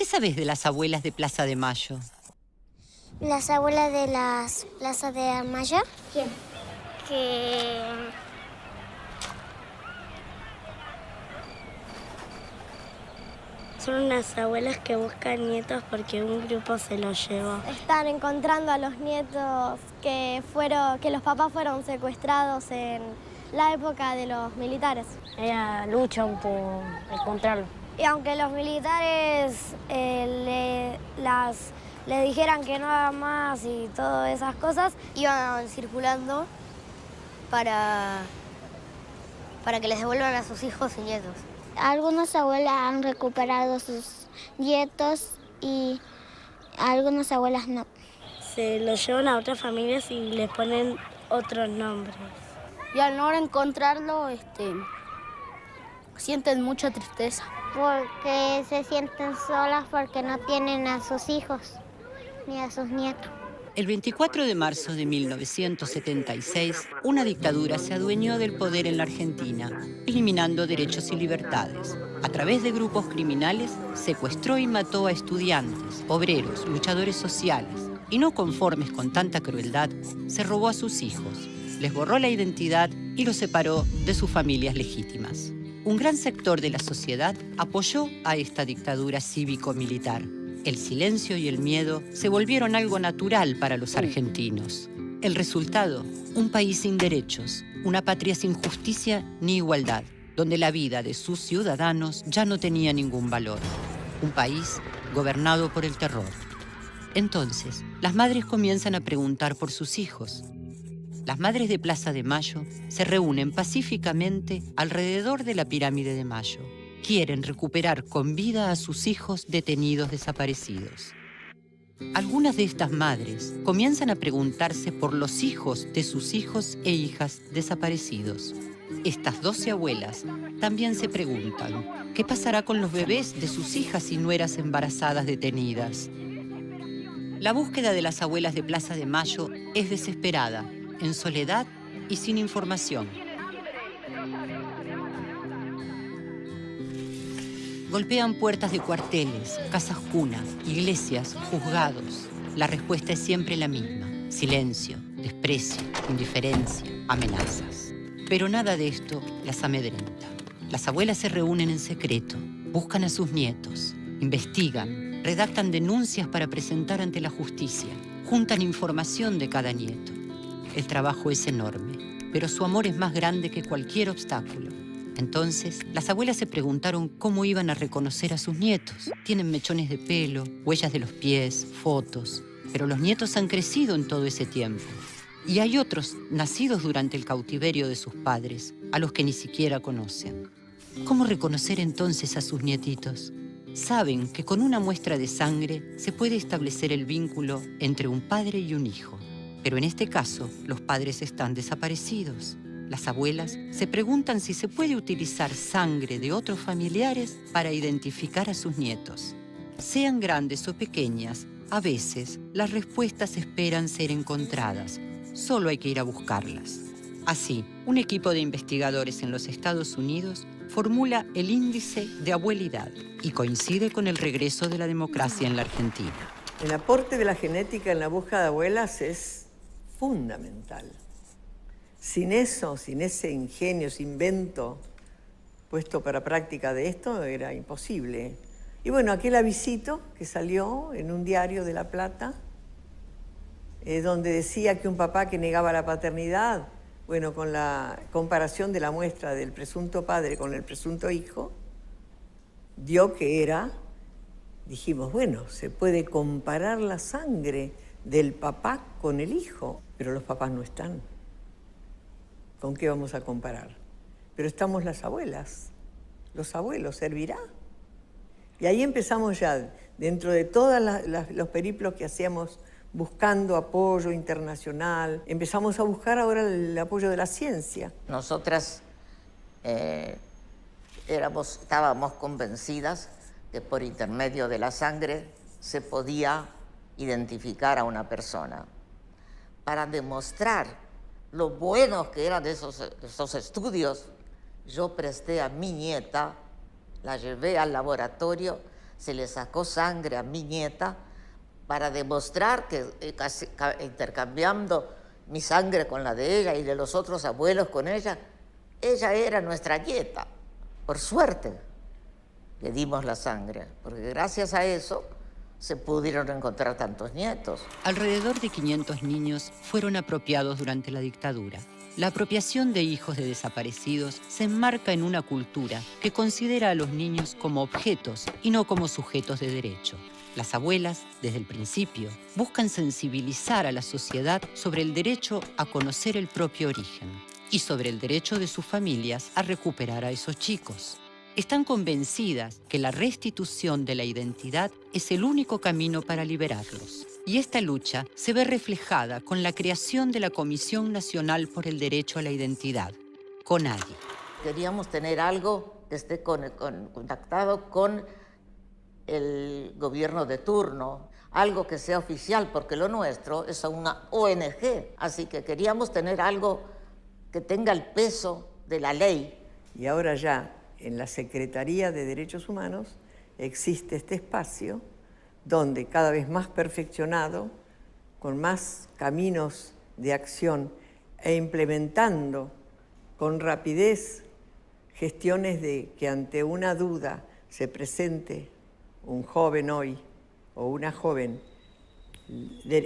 ¿Qué sabés de las abuelas de Plaza de Mayo? Las abuelas de las plazas de Mayo. ¿Quién? Que Son unas abuelas que buscan nietos porque un grupo se los llevó. Están encontrando a los nietos que los papás fueron secuestrados en la época de los militares. Ellas luchan por encontrarlo. Y aunque los militares le dijeran que no hagan más y todas esas cosas, iban circulando para que les devuelvan a sus hijos y nietos. algunas abuelas han recuperado sus nietos y algunas abuelas no. Se los llevan a otras familias y les ponen otros nombres. Y al no encontrarlo, sienten mucha tristeza. Porque se sienten solas porque no tienen a sus hijos ni a sus nietos. El 24 de marzo de 1976, una dictadura se adueñó del poder en la Argentina, eliminando derechos y libertades. A través de grupos criminales, secuestró y mató a estudiantes, obreros, luchadores sociales. Y no conformes con tanta crueldad, se robó a sus hijos, les borró la identidad y los separó de sus familias legítimas. Un gran sector de la sociedad apoyó a esta dictadura cívico-militar. El silencio y el miedo se volvieron algo natural para los argentinos. El resultado, un país sin derechos, una patria sin justicia ni igualdad, donde la vida de sus ciudadanos ya no tenía ningún valor. Un país gobernado por el terror. Entonces, las madres comienzan a preguntar por sus hijos. Las madres de Plaza de Mayo se reúnen pacíficamente alrededor de la pirámide de Mayo. Quieren recuperar con vida a sus hijos detenidos desaparecidos. Algunas de estas madres comienzan a preguntarse por los hijos de sus hijos e hijas desaparecidos. Estas 12 abuelas también se preguntan qué pasará con los bebés de sus hijas y nueras embarazadas detenidas. La búsqueda de las abuelas de Plaza de Mayo es desesperada, en soledad y sin información. Golpean puertas de cuarteles, casas cuna, iglesias, juzgados. La respuesta es siempre la misma. Silencio, desprecio, indiferencia, amenazas. Pero nada de esto las amedrenta. Las abuelas se reúnen en secreto, buscan a sus nietos, investigan, redactan denuncias para presentar ante la justicia, juntan información de cada nieto. El trabajo es enorme, pero su amor es más grande que cualquier obstáculo. Entonces, las abuelas se preguntaron cómo iban a reconocer a sus nietos. Tienen mechones de pelo, huellas de los pies, fotos, pero los nietos han crecido en todo ese tiempo. Y hay otros nacidos durante el cautiverio de sus padres, a los que ni siquiera conocen. ¿Cómo reconocer entonces a sus nietitos? Saben que con una muestra de sangre se puede establecer el vínculo entre un padre y un hijo. Pero en este caso, los padres están desaparecidos. Las abuelas se preguntan si se puede utilizar sangre de otros familiares para identificar a sus nietos. Sean grandes o pequeñas, a veces las respuestas esperan ser encontradas. Solo hay que ir a buscarlas. Así, un equipo de investigadores en los Estados Unidos formula el índice de abuelidad y coincide con el regreso de la democracia en la Argentina. El aporte de la genética en la búsqueda de abuelas es fundamental. Sin eso, sin ese ingenio, ese invento puesto para práctica de esto, era imposible. Y bueno, aquel avisito que salió en un diario de La Plata, donde decía que un papá que negaba la paternidad, bueno, con la comparación de la muestra del presunto padre con el presunto hijo, dio que era, dijimos, bueno, se puede comparar la sangre del papá con el hijo, pero los papás no están. ¿Con qué vamos a comparar? Pero estamos las abuelas, los abuelos, ¿servirá? Y ahí empezamos ya, dentro de todos los periplos que hacíamos buscando apoyo internacional, empezamos a buscar ahora el apoyo de la ciencia. Nosotras estábamos convencidas que por intermedio de la sangre se podía identificar a una persona. Para demostrar lo buenos que eran esos estudios, yo presté a mi nieta, la llevé al laboratorio, se le sacó sangre a mi nieta para demostrar que intercambiando mi sangre con la de ella y de los otros abuelos con ella era nuestra nieta. Por suerte le dimos la sangre, porque gracias a eso se pudieron encontrar tantos nietos. Alrededor de 500 niños fueron apropiados durante la dictadura. La apropiación de hijos de desaparecidos se enmarca en una cultura que considera a los niños como objetos y no como sujetos de derecho. Las abuelas, desde el principio, buscan sensibilizar a la sociedad sobre el derecho a conocer el propio origen y sobre el derecho de sus familias a recuperar a esos chicos. Están convencidas que la restitución de la identidad es el único camino para liberarlos. Y esta lucha se ve reflejada con la creación de la Comisión Nacional por el Derecho a la Identidad, CONADI. Queríamos tener algo que esté contactado con el gobierno de turno, algo que sea oficial, porque lo nuestro es una ONG. Así que queríamos tener algo que tenga el peso de la ley. Y ahora ya en la Secretaría de Derechos Humanos existe este espacio donde cada vez más perfeccionado, con más caminos de acción e implementando con rapidez gestiones de que ante una duda se presente un joven hoy o una joven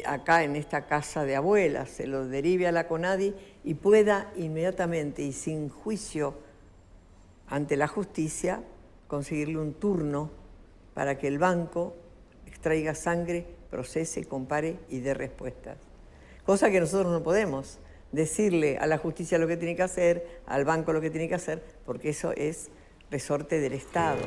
acá en esta casa de abuelas, se lo derive a la CONADI y pueda inmediatamente y sin juicio ante la justicia conseguirle un turno para que el banco extraiga sangre, procese, compare y dé respuestas. Cosa que nosotros no podemos decirle a la justicia lo que tiene que hacer, al banco lo que tiene que hacer, porque eso es resorte del Estado.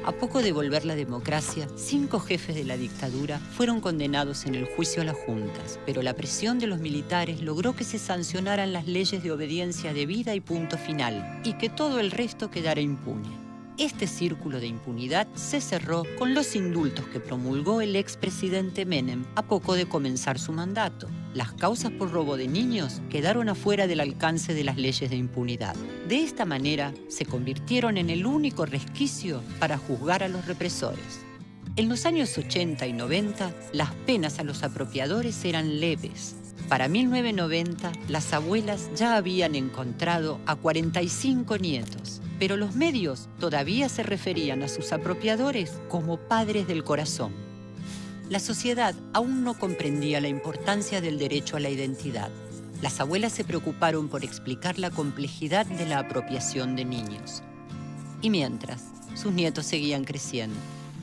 A poco de volver la democracia, 5 jefes de la dictadura fueron condenados en el juicio a las juntas, pero la presión de los militares logró que se sancionaran las leyes de obediencia debida y punto final, y que todo el resto quedara impune. Este círculo de impunidad se cerró con los indultos que promulgó el expresidente Menem a poco de comenzar su mandato. Las causas por robo de niños quedaron afuera del alcance de las leyes de impunidad. De esta manera, se convirtieron en el único resquicio para juzgar a los represores. En los años 80 y 90, las penas a los apropiadores eran leves. Para 1990, las abuelas ya habían encontrado a 45 nietos, pero los medios todavía se referían a sus apropiadores como padres del corazón. La sociedad aún no comprendía la importancia del derecho a la identidad. Las abuelas se preocuparon por explicar la complejidad de la apropiación de niños. Y mientras, sus nietos seguían creciendo.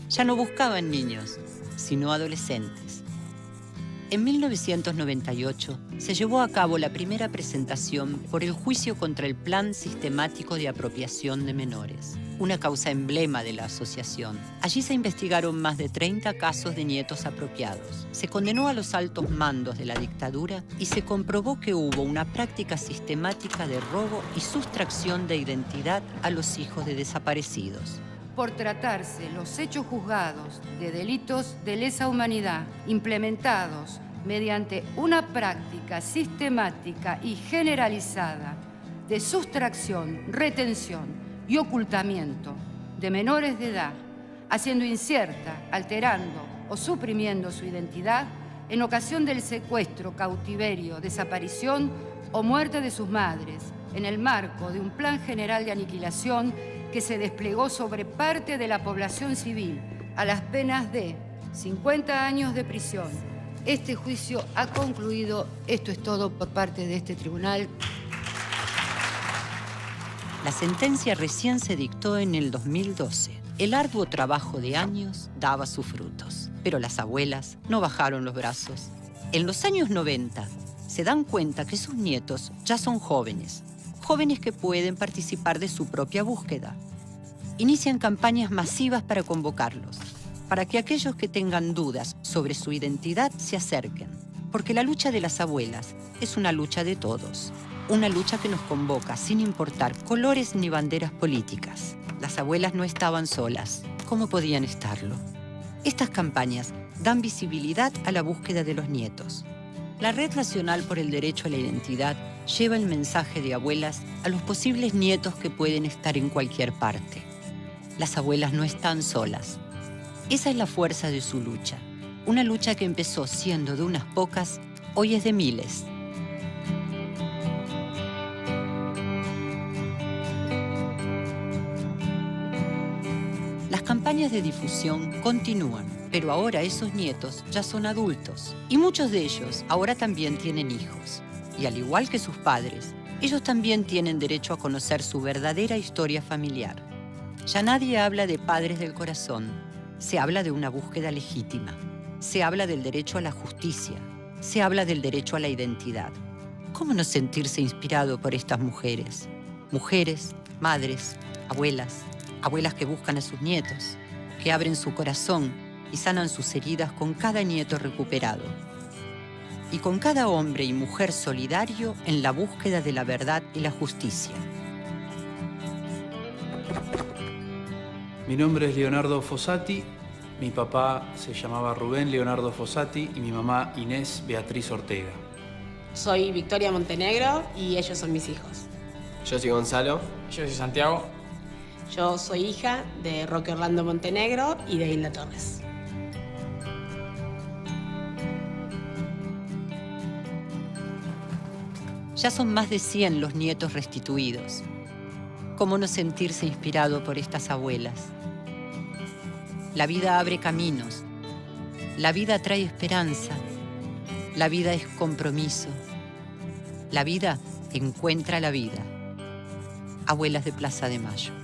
Ya no buscaban niños, sino adolescentes. En 1998 se llevó a cabo la primera presentación por el juicio contra el Plan Sistemático de Apropiación de Menores, una causa emblema de la asociación. Allí se investigaron más de 30 casos de nietos apropiados. Se condenó a los altos mandos de la dictadura y se comprobó que hubo una práctica sistemática de robo y sustracción de identidad a los hijos de desaparecidos. Por tratarse los hechos juzgados de delitos de lesa humanidad implementados mediante una práctica sistemática y generalizada de sustracción, retención y ocultamiento de menores de edad, haciendo incierta, alterando o suprimiendo su identidad en ocasión del secuestro, cautiverio, desaparición o muerte de sus madres, en el marco de un plan general de aniquilación que se desplegó sobre parte de la población civil a las penas de 50 años de prisión. Este juicio ha concluido. Esto es todo por parte de este tribunal. La sentencia recién se dictó en el 2012. El arduo trabajo de años daba sus frutos, pero las abuelas no bajaron los brazos. En los años 90 se dan cuenta que sus nietos ya son jóvenes que pueden participar de su propia búsqueda. Inician campañas masivas para convocarlos, para que aquellos que tengan dudas sobre su identidad se acerquen, porque la lucha de las abuelas es una lucha de todos, una lucha que nos convoca sin importar colores ni banderas políticas. Las abuelas no estaban solas. ¿Cómo podían estarlo? Estas campañas dan visibilidad a la búsqueda de los nietos. La Red Nacional por el Derecho a la Identidad lleva el mensaje de abuelas a los posibles nietos que pueden estar en cualquier parte. Las abuelas no están solas. Esa es la fuerza de su lucha. Una lucha que empezó siendo de unas pocas, hoy es de miles. Las campañas de difusión continúan, pero ahora esos nietos ya son adultos y muchos de ellos ahora también tienen hijos. Y al igual que sus padres, ellos también tienen derecho a conocer su verdadera historia familiar. Ya nadie habla de padres del corazón, se habla de una búsqueda legítima, se habla del derecho a la justicia, se habla del derecho a la identidad. ¿Cómo no sentirse inspirado por estas mujeres? Mujeres, madres, abuelas que buscan a sus nietos, que abren su corazón y sanan sus heridas con cada nieto recuperado. Y con cada hombre y mujer solidario en la búsqueda de la verdad y la justicia. Mi nombre es Leonardo Fossati, mi papá se llamaba Rubén Leonardo Fossati y mi mamá Inés Beatriz Ortega. Soy Victoria Montenegro y ellos son mis hijos. Yo soy Gonzalo. Yo soy Santiago. Yo soy hija de Roque Orlando Montenegro y de Hilda Torres. Ya son más de 100 los nietos restituidos. ¿Cómo no sentirse inspirado por estas abuelas? La vida abre caminos. La vida trae esperanza. La vida es compromiso. La vida encuentra la vida. Abuelas de Plaza de Mayo.